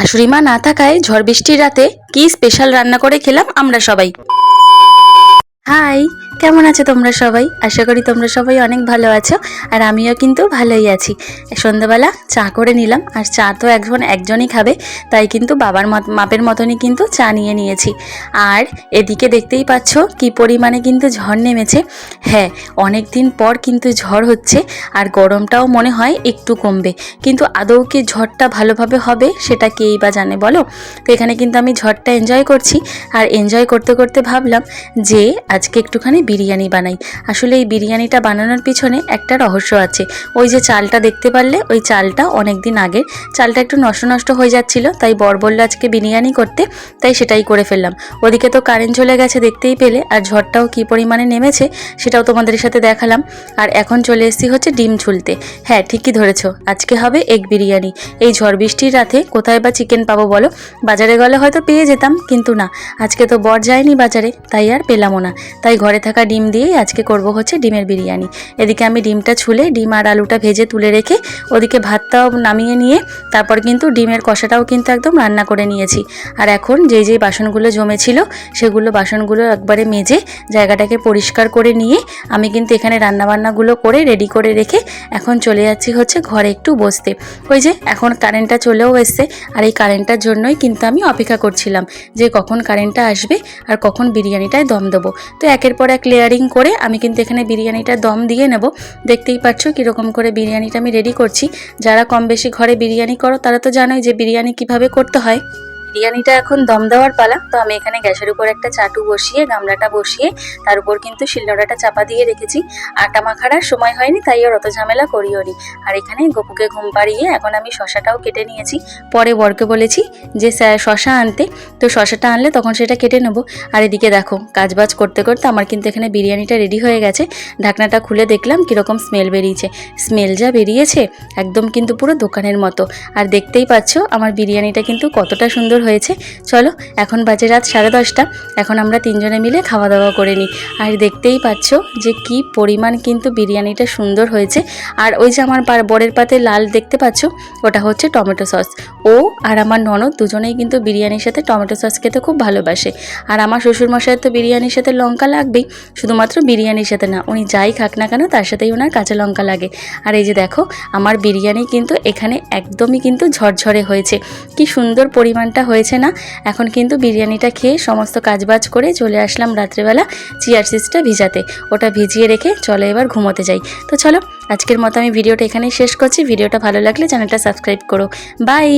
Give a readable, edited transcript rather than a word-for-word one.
শাশুড়ি মা না থাকায় ঝড় বৃষ্টির রাতে কি স্পেশাল রান্না করে খেলাম আমরা সবাই। হাই, কেমন আছো তোমরা সবাই? আশা করি তোমরা সবাই অনেক ভালো আছো, আর আমিও কিন্তু ভালোই আছি। সন্ধ্যাবেলা চা করে নিলাম, আর চা তো একজনই খাবে, তাই কিন্তু বাবার মাপের মতনই কিন্তু চা নিয়ে নিয়েছি। আর এদিকে দেখতেই পাচ্ছ কি পরিমাণে কিন্তু ঝড় নেমেছে। হ্যাঁ, অনেক দিন পর কিন্তু ঝড় হচ্ছে, আর গরমটাও মনে হয় একটু কমবে, কিন্তু আদৌ কি ঝড়টা ভালোভাবে হবে সেটা কেই বা জানে বলো। তো এখানে কিন্তু আমি ঝড়টা এনজয় করছি, আর এনজয় করতে করতে ভাবলাম যে আজকে একটুখানি বিরিয়ানি বানাই। আসলে এই বিরিয়ানিটা বানানোর পিছনে একটা রহস্য আছে। ওই যে চালটা দেখতে পারলে, ওই চালটা অনেক দিন আগের, চালটা একটু নষ্ট নষ্ট হয়ে যাচ্ছিল, তাই বর বলল আজকে বিরিয়ানি করতে, তাই সেটাই করে ফেললাম। ওদিকে তো কারেন্ট চলে গেছে দেখতেই পেলে, আর ঝড়টাও কী পরিমাণে নেমেছে সেটাও তোমাদের সাথে দেখালাম। আর এখন চলে এসেছি হচ্ছে ডিম ছুলতে। হ্যাঁ, ঠিকই ধরেছো, আজকে হবে এগ বিরিয়ানি। এই ঝড় বৃষ্টির রাতে কোথায় বা চিকেন পাবো বলো? বাজারে গেলে হয়তো পেয়ে যেতাম, কিন্তু না, আজকে তো বর যায়নি বাজারে, তাই আর পেলামও না। তাই ঘরে থাকা ডিম দিয়েই আজকে করব হচ্ছে ডিমের বিরিয়ানি। এদিকে আমি ডিমটা ছুলে ডিম আর আলুটা ভেজে তুলে রেখে ওদিকে ভাতটাও নামিয়ে নিয়ে তারপর কিন্তু ডিমের কষাটাও কিন্তু একদম রান্না করে নিয়েছি। আর এখন যেই বাসনগুলো জমেছিল সেগুলো বাসনগুলো একবারে মেজে জায়গাটাকে পরিষ্কার করে নিয়ে আমি কিন্তু এখানে রান্নাবান্নাগুলো করে রেডি করে রেখে এখন চলে যাচ্ছি হচ্ছে ঘরে একটু বসতে। ওই যে এখন কারেন্টটা চলেও এসছে, আর এই কারেন্টটার জন্যই কিন্তু আমি অপেক্ষা করছিলাম যে কখন কারেন্টটা আসবে আর কখন বিরিয়ানিটায় দম দেবো। তো একের পর এক লেয়ারিং করে আমি কিন্তু এখানে বিরিয়ানিটা দম দিয়ে নেব। দেখতেই পাচ্ছ কীরকম করে বিরিয়ানিটা আমি রেডি করছি। যারা কম বেশি ঘরে বিরিয়ানি করো তারা তো জানোই যে বিরিয়ানি কিভাবে করতে হয়। বিরিয়ানিটা এখন দম দেওয়ার পালা। তো আমি এখানে গ্যাসের উপর একটা চাটু বসিয়ে গামলাটা বসিয়ে তার উপর কিন্তু শিলনোড়াটা চাপা দিয়ে রেখেছি। আটা মাখার আর সময় হয়নি, তাই আর অত ঝামেলা করিও নি। আর এখানে গপুকে ঘুম পাড়িয়ে এখন আমি শশাটাও কেটে নিয়েছি। পরে বরকে বলেছি যে শশা আনতে, তো শশাটা আনলে তখন সেটা কেটে নেবো। আর এদিকে দেখো কাজবাজ করতে করতে আমার কিন্তু এখানে বিরিয়ানিটা রেডি হয়ে গেছে। ঢাকনাটা খুলে দেখলাম কীরকম স্মেল বেরিয়েছে। স্মেল যা বেরিয়েছে একদম কিন্তু পুরো দোকানের মতো। আর দেখতেই পাচ্ছ আমার বিরিয়ানিটা কিন্তু কতটা সুন্দর হয়েছে। চলো, এখন বাজে রাত 10:30। এখন আমরা তিনজনে মিলে খাওয়া দাওয়া করে নিই। আর দেখতেই পাচ্ছ যে কি পরিমাণ কিন্তু বিরিয়ানিটা সুন্দর হয়েছে। আর ওই যে আমার বরের পাতে লাল দেখতে পাচ্ছ, ওটা হচ্ছে টমেটো সস। ও আর আমার ননদ দুজনেই কিন্তু বিরিয়ানির সাথে টমেটো সস খেতে খুব ভালোবাসে। আর আমার শ্বশুরমশাইয়ের তো বিরিয়ানির সাথে লঙ্কা লাগবেই, শুধুমাত্র বিরিয়ানির সাথে না, উনি যাই খাক না কেন তার সাথেই ওনার কাঁচা লঙ্কা লাগে। আর এই যে দেখো আমার বিরিয়ানি কিন্তু এখানে একদমই কিন্তু ঝরঝরে হয়েছে। কি সুন্দর পরিমাণটা হয়েছে না? এখন কিন্তু বিরিয়ানিটা খেয়ে সমস্ত কাজবাজ করে চলে আসলাম রাত্রেবেলা চিয়া সিডসটা ভিজাতে। ওটা ভিজিয়ে রেখে চলো এবার ঘুমোতে যাই। তো চলো, আজকের মতো আমি ভিডিওটা এখানেই শেষ করছি। ভিডিওটা ভালো লাগলে চ্যানেলটা সাবস্ক্রাইব করো। বাই।